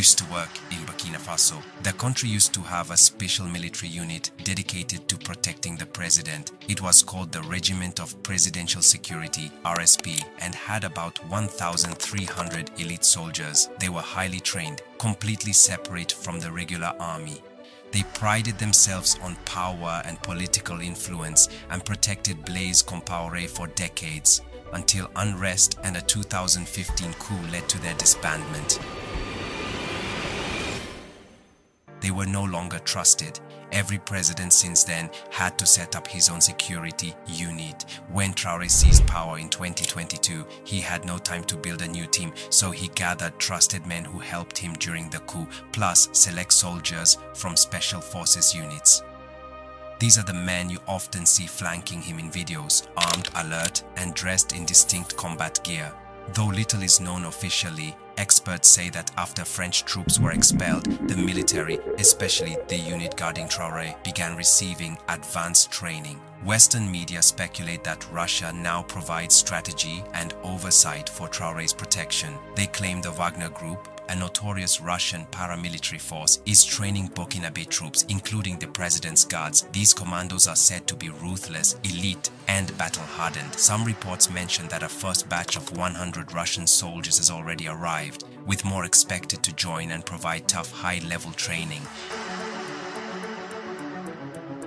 used to work in Burkina Faso. The country used to have a special military unit dedicated to protecting the president. It was called the Regiment of Presidential Security, RSP, and had about 1,300 elite soldiers. They were highly trained, completely separate from the regular army. They prided themselves on power and political influence and protected Blaise Compaoré for decades, until unrest and a 2015 coup led to their disbandment. They were no longer trusted. Every president since then had to set up his own security unit. When Traore seized power in 2022, he had no time to build a new team, so he gathered trusted men who helped him during the coup, plus select soldiers from special forces units. These are the men you often see flanking him in videos, armed, alert, and dressed in distinct combat gear. Though little is known officially, experts say that after French troops were expelled, the military, especially the unit guarding Traore, began receiving advanced training. Western media speculate that Russia now provides strategy and oversight for Traore's protection. They claim the Wagner Group, a notorious Russian paramilitary force, is training Burkinabe troops, including the president's guards. These commandos are said to be ruthless, elite, and battle-hardened. Some reports mention that a first batch of 100 Russian soldiers has already arrived, with more expected to join and provide tough, high-level training.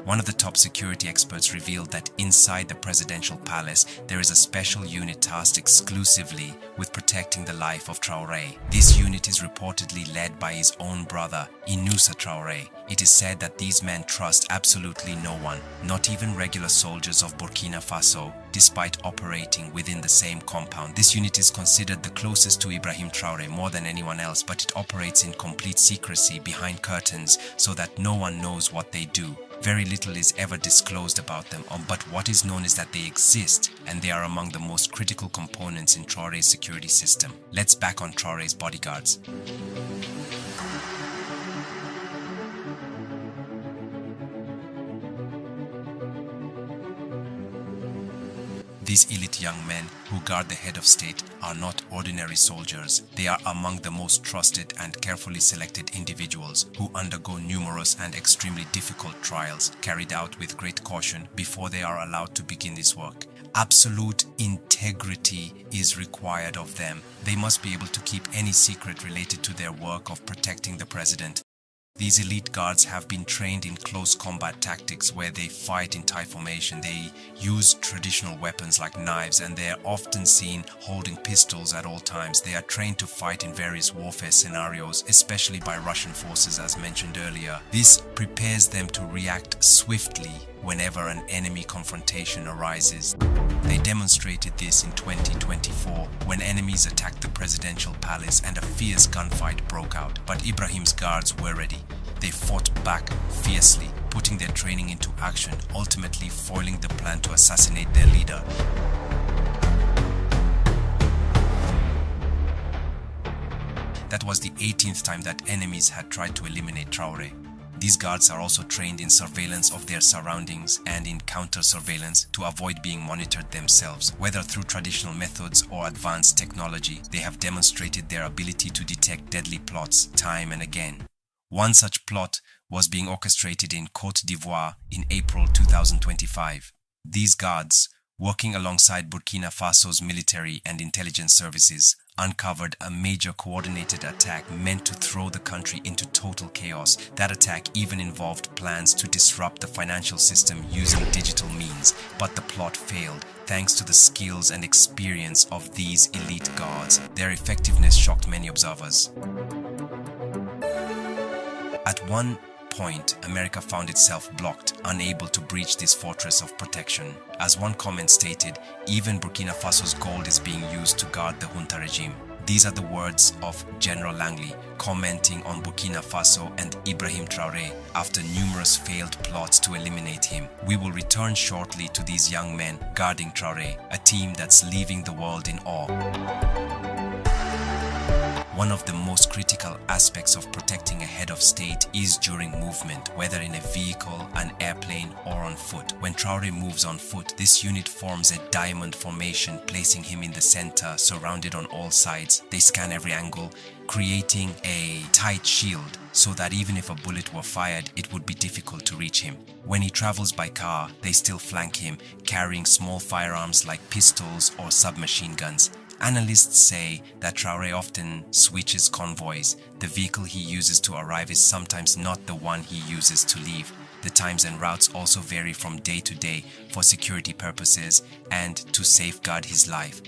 One of the top security experts revealed that inside the presidential palace, there is a special unit tasked exclusively with protecting the life of Traore. This unit is reportedly led by his own brother, Inoussa Traore. It is said that these men trust absolutely no one, not even regular soldiers of Burkina Faso, despite operating within the same compound. This unit is considered the closest to Ibrahim Traore more than anyone else, but it operates in complete secrecy behind curtains so that no one knows what they do. Very little is ever disclosed about them, but what is known is that they exist and they are among the most critical components in Traore's security system. Let's back on Traore's bodyguards. These elite young men who guard the head of state are not ordinary soldiers. They are among the most trusted and carefully selected individuals who undergo numerous and extremely difficult trials carried out with great caution before they are allowed to begin this work. Absolute integrity is required of them. They must be able to keep any secret related to their work of protecting the president. These elite guards have been trained in close combat tactics where they fight in tie formation. They use traditional weapons like knives and they are often seen holding pistols at all times. They are trained to fight in various warfare scenarios, especially by Russian forces as mentioned earlier. This prepares them to react swiftly whenever an enemy confrontation arises. They demonstrated this in 2024 when enemies attacked the presidential palace and a fierce gunfight broke out. But Ibrahim's guards were ready. They fought back fiercely, putting their training into action, ultimately foiling the plan to assassinate their leader. That was the 18th time that enemies had tried to eliminate Traore. These guards are also trained in surveillance of their surroundings and in counter-surveillance to avoid being monitored themselves. Whether through traditional methods or advanced technology, they have demonstrated their ability to detect deadly plots time and again. One such plot was being orchestrated in Côte d'Ivoire in April 2025. These guards, working alongside Burkina Faso's military and intelligence services, uncovered a major coordinated attack meant to throw the country into total chaos. That attack even involved plans to disrupt the financial system using digital means, but the plot failed thanks to the skills and experience of these elite guards. Their effectiveness shocked many observers. At one point, America found itself blocked, unable to breach this fortress of protection. As one comment stated, even Burkina Faso's gold is being used to guard the junta regime. These are the words of General Langley commenting on Burkina Faso and Ibrahim Traore after numerous failed plots to eliminate him. We will return shortly to these young men guarding Traore, a team that's leaving the world in awe. One of the most critical aspects of protecting a head of state is during movement, whether in a vehicle, an airplane, or on foot. When Traore moves on foot, this unit forms a diamond formation, placing him in the center, surrounded on all sides. They scan every angle, creating a tight shield so that even if a bullet were fired, it would be difficult to reach him. When he travels by car, they still flank him, carrying small firearms like pistols or submachine guns. Analysts say that Traore often switches convoys. The vehicle he uses to arrive is sometimes not the one he uses to leave. The times and routes also vary from day to day for security purposes and to safeguard his life.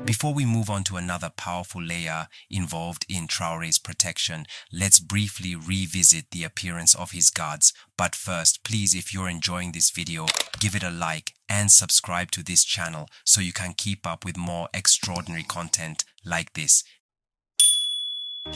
Before we move on to another powerful layer involved in Traore's protection, let's briefly revisit the appearance of his guards. But first, please, if you're enjoying this video, give it a like and subscribe to this channel so you can keep up with more extraordinary content like this.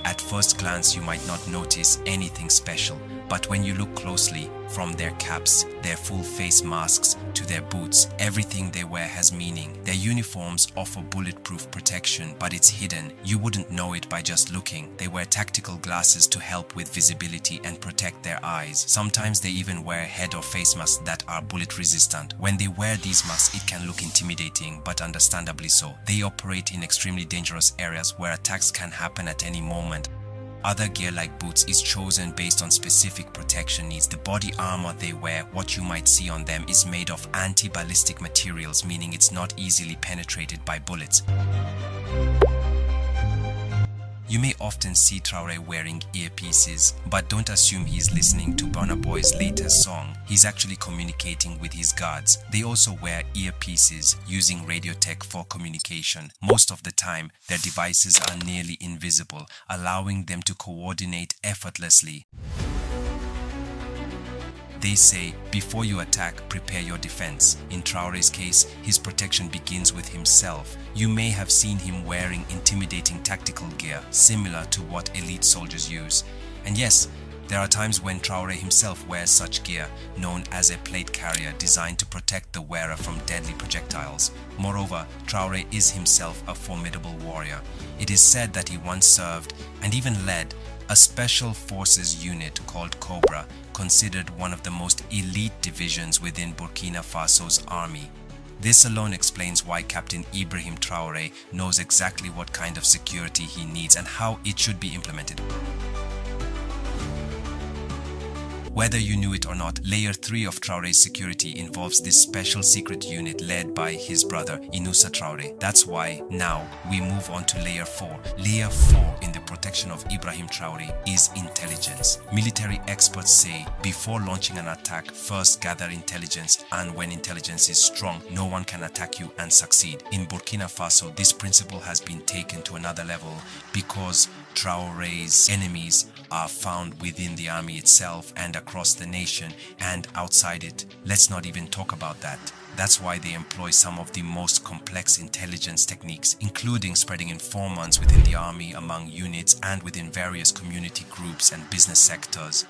At first glance, you might not notice anything special, but when you look closely, from their caps, their full face masks, to their boots, everything they wear has meaning. Their uniforms offer bulletproof protection, but it's hidden. You wouldn't know it by just looking. They wear tactical glasses to help with visibility and protect their eyes. Sometimes they even wear head or face masks that are bullet resistant. When they wear these masks, it can look intimidating, but understandably so. They operate in extremely dangerous areas where attacks can happen at any moment. Other gear like boots is chosen based on specific protection needs. The body armor they wear, what you might see on them, is made of anti-ballistic materials, meaning it's not easily penetrated by bullets. You may often see Traore wearing earpieces, but don't assume he's listening to Burna Boy's latest song. He's actually communicating with his guards. They also wear earpieces using radio tech for communication. Most of the time, their devices are nearly invisible, allowing them to coordinate effortlessly. They say, before you attack, prepare your defense. In Traore's case, his protection begins with himself. You may have seen him wearing intimidating tactical gear, similar to what elite soldiers use. And yes, there are times when Traore himself wears such gear, known as a plate carrier, designed to protect the wearer from deadly projectiles. Moreover, Traore is himself a formidable warrior. It is said that he once served and even led a special forces unit called Cobra, considered one of the most elite divisions within Burkina Faso's army. This alone explains why Captain Ibrahim Traore knows exactly what kind of security he needs and how it should be implemented. Whether you knew it or not, Layer 3 of Traore's security involves this special secret unit led by his brother Inusa Traore. That's why now we move on to Layer 4. Layer 4 in the protection of Ibrahim Traore is intelligence. Military experts say before launching an attack, first gather intelligence, and when intelligence is strong, no one can attack you and succeed. In Burkina Faso, this principle has been taken to another level because Traore's enemies are found within the army itself and across the nation and outside it. Let's not even talk about that. That's why they employ some of the most complex intelligence techniques, including spreading informants within the army, among units, and within various community groups and business sectors.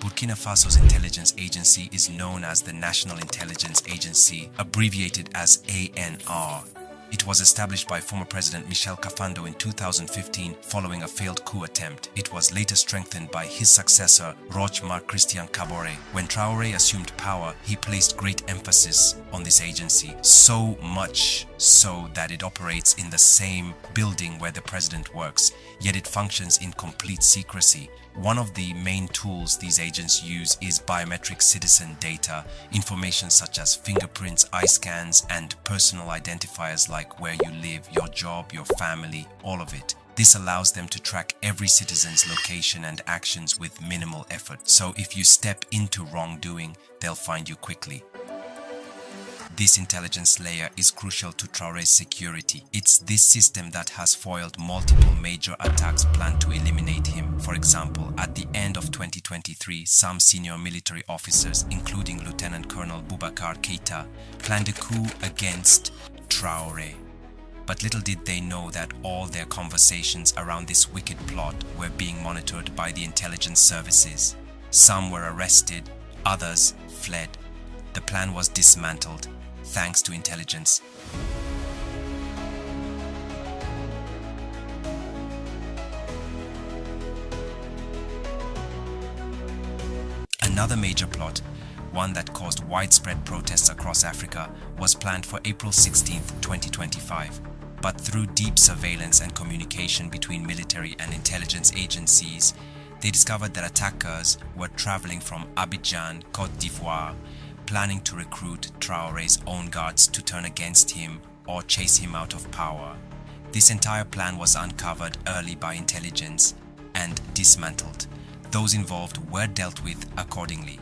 Burkina Faso's intelligence agency is known as the National Intelligence Agency, abbreviated as ANR. It was established by former President Michel Kafando in 2015 following a failed coup attempt. It was later strengthened by his successor, Roch Marc Christian Kabore. When Traore assumed power, he placed great emphasis on this agency, so much so that it operates in the same building where the president works, yet it functions in complete secrecy. One of the main tools these agents use is biometric citizen data, information such as fingerprints, eye scans, and personal identifiers like where you live, your job, your family, all of it. This allows them to track every citizen's location and actions with minimal effort. So if you step into wrongdoing, they'll find you quickly. This intelligence layer is crucial to Traore's security. It's this system that has foiled multiple major attacks planned to eliminate him. For example, at the end of 2023, some senior military officers, including Lieutenant Colonel Boubacar Keita, planned a coup against Traore. But little did they know that all their conversations around this wicked plot were being monitored by the intelligence services. Some were arrested, others fled. The plan was dismantled. thanks to intelligence. Another major plot, one that caused widespread protests across Africa, was planned for April 16, 2025. But through deep surveillance and communication between military and intelligence agencies, they discovered that attackers were traveling from Abidjan, Côte d'Ivoire, planning to recruit Traore's own guards to turn against him or chase him out of power. This entire plan was uncovered early by intelligence and dismantled. Those involved were dealt with accordingly.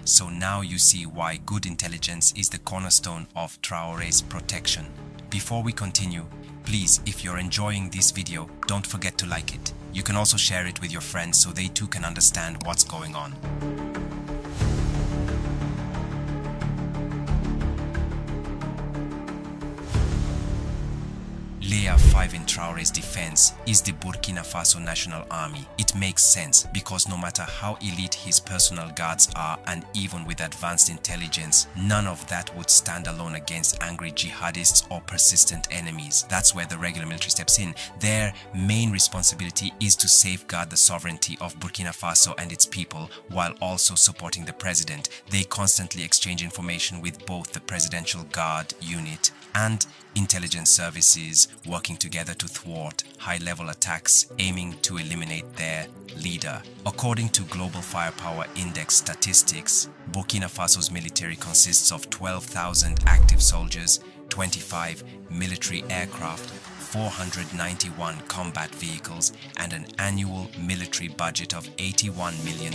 So now you see why good intelligence is the cornerstone of Traore's protection. Before we continue, please, if you're enjoying this video, don't forget to like it. You can also share it with your friends so they too can understand what's going on. Layer 5 in Traore's defense is the Burkina Faso National Army. It makes sense because no matter how elite his personal guards are, and even with advanced intelligence, none of that would stand alone against angry jihadists or persistent enemies. That's where the regular military steps in. Their main responsibility is to safeguard the sovereignty of Burkina Faso and its people while also supporting the president. They constantly exchange information with both the Presidential Guard unit and intelligence services, working together to thwart high-level attacks aiming to eliminate their leader. According to Global Firepower Index statistics, Burkina Faso's military consists of 12,000 active soldiers, 25 military aircraft, 491 combat vehicles, and an annual military budget of $81 million.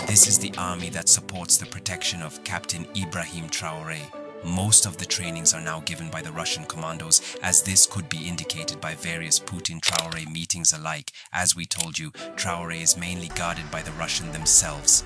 This is the army that supports the protection of Captain Ibrahim Traore. Most of the trainings are now given by the Russian commandos, as this could be indicated by various Putin-Traore meetings alike. As we told you, Traore is mainly guarded by the Russian themselves.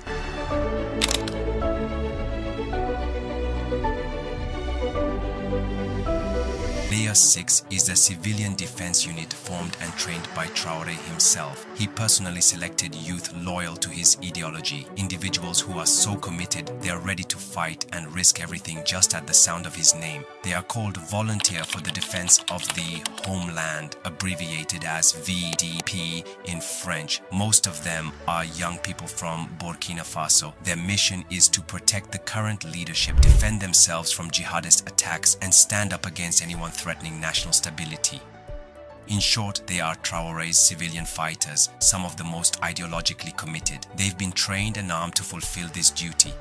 Layer 6 is the civilian defense unit formed and trained by Traore himself. He personally selected youth loyal to his ideology, individuals who are so committed they are ready to fight and risk everything just at the sound of his name. They are called Volunteer for the Defense of the Homeland, abbreviated as VDP in French. Most of them are young people from Burkina Faso. Their mission is to protect the current leadership, defend themselves from jihadist attacks, and stand up against anyone threatening national stability. In short, they are Traore's civilian fighters, some of the most ideologically committed. They've been trained and armed to fulfill this duty.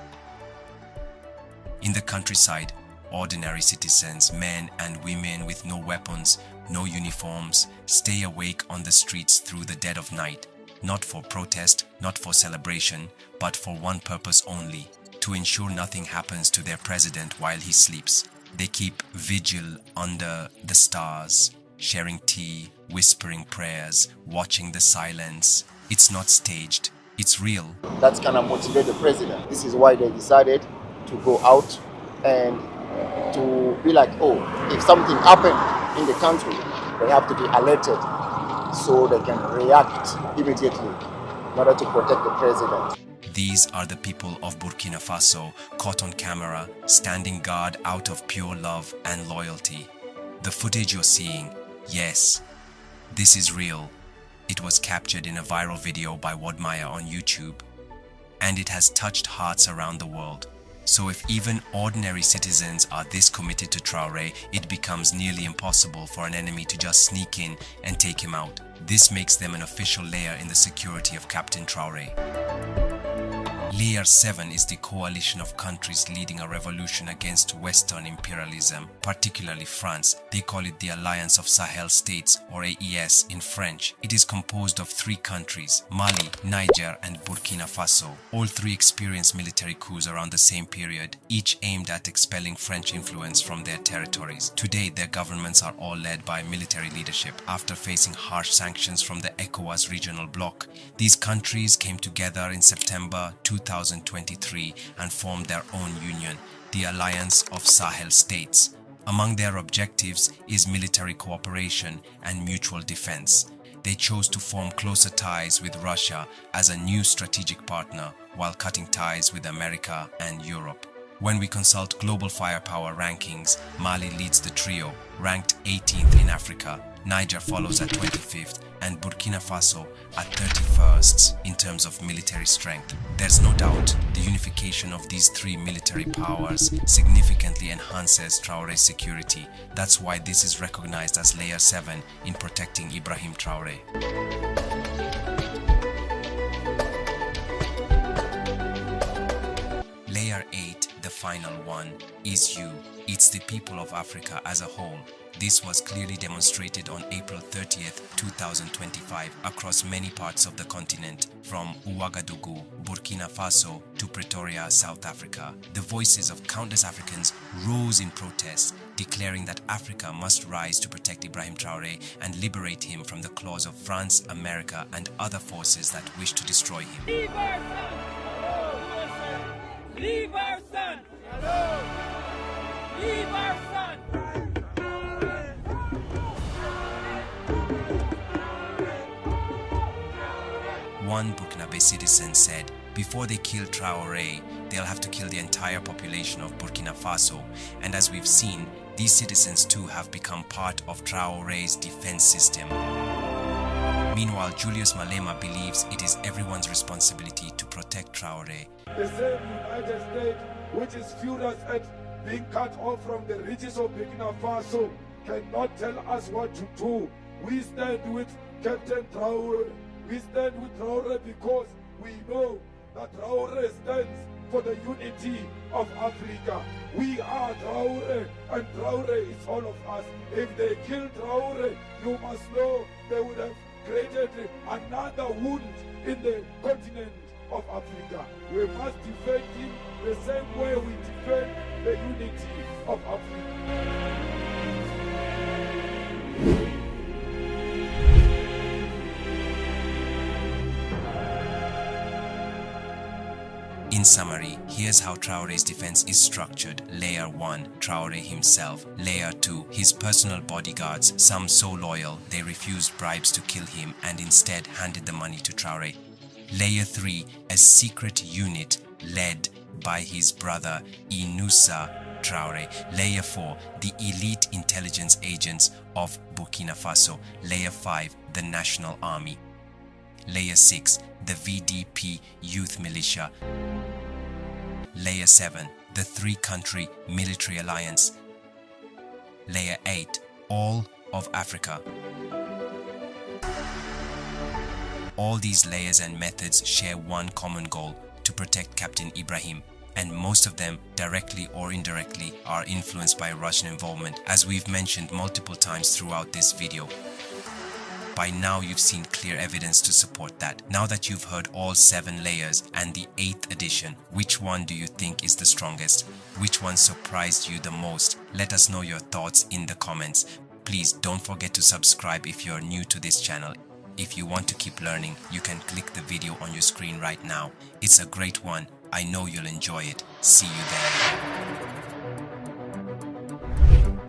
In the countryside, ordinary citizens, men and women with no weapons, no uniforms, stay awake on the streets through the dead of night, not for protest, not for celebration, but for one purpose only: to ensure nothing happens to their president while he sleeps. They keep vigil under the stars, sharing tea, whispering prayers, watching the silence. It's not staged, it's real. That's kind of motivate the president. This is why they decided to go out and to be like, oh, if something happened in the country, they have to be alerted so they can react immediately in order to protect the president. These are the people of Burkina Faso, caught on camera, standing guard out of pure love and loyalty. The footage you're seeing, yes, this is real. It was captured in a viral video by Wadmaya on YouTube, and it has touched hearts around the world. So if even ordinary citizens are this committed to Traore, it becomes nearly impossible for an enemy to just sneak in and take him out. This makes them an official layer in the security of Captain Traore. Layer 7 is the coalition of countries leading a revolution against Western imperialism, particularly France. They call it the Alliance of Sahel States, or AES in French. It is composed of 3 countries: Mali, Niger, and Burkina Faso. All 3 experienced military coups around the same period, each aimed at expelling French influence from their territories. Today, their governments are all led by military leadership. After facing harsh sanctions from the ECOWAS regional bloc, these countries came together in September 2023 and formed their own union, the Alliance of Sahel States. Among their objectives is military cooperation and mutual defense. They chose to form closer ties with Russia as a new strategic partner while cutting ties with America and Europe. When we consult global firepower rankings, Mali leads the trio, ranked 18th in Africa, Niger follows at 25th, and Burkina Faso at 31st in terms of military strength. There's no doubt the unification of these three military powers significantly enhances Traore's security. That's why this is recognized as Layer 7 in protecting Ibrahim Traore. Layer 8, the final one, is you. It's the people of Africa as a whole. This was clearly demonstrated on April 30th, 2025 across many parts of the continent, from Ouagadougou, Burkina Faso to Pretoria, South Africa. The voices of countless Africans rose in protest, declaring that Africa must rise to protect Ibrahim Traore and liberate him from the claws of France, America, and other forces that wish to destroy him. Leave our son! Leave our son! Leave our son! One Burkinabe citizen said, before they kill Traore, they'll have to kill the entire population of Burkina Faso. And as we've seen, these citizens too have become part of Traore's defense system. Meanwhile, Julius Malema believes it is everyone's responsibility to protect Traore. The same United States, which is furious at being cut off from the riches of Burkina Faso, cannot tell us what to do. We stand with Captain Traore. We stand with Traore because we know that Traore stands for the unity of Africa. We are Traore, and Traore is all of us. If they kill Traore, you must know they would have created another wound in the continent of Africa. We must defend him the same way we defend the unity of Africa. In summary, here's how Traore's defense is structured. Layer 1, Traore himself. Layer 2, his personal bodyguards, some so loyal they refused bribes to kill him and instead handed the money to Traore. Layer 3, a secret unit led by his brother Inusa Traore. Layer 4, the elite intelligence agents of Burkina Faso. Layer 5, the National Army. Layer 6, the VDP Youth Militia. Layer 7, the three-country military alliance. Layer 8, all of Africa. All these layers and methods share one common goal: to protect Captain Ibrahim, and most of them, directly or indirectly, are influenced by Russian involvement, as we've mentioned multiple times throughout this video. By now you've seen clear evidence to support that. Now that you've heard all 7 layers and the 8th edition, which one do you think is the strongest? Which one surprised you the most? Let us know your thoughts in the comments. Please don't forget to subscribe if you're new to this channel. If you want to keep learning, you can click the video on your screen right now. It's a great one. I know you'll enjoy it. See you there.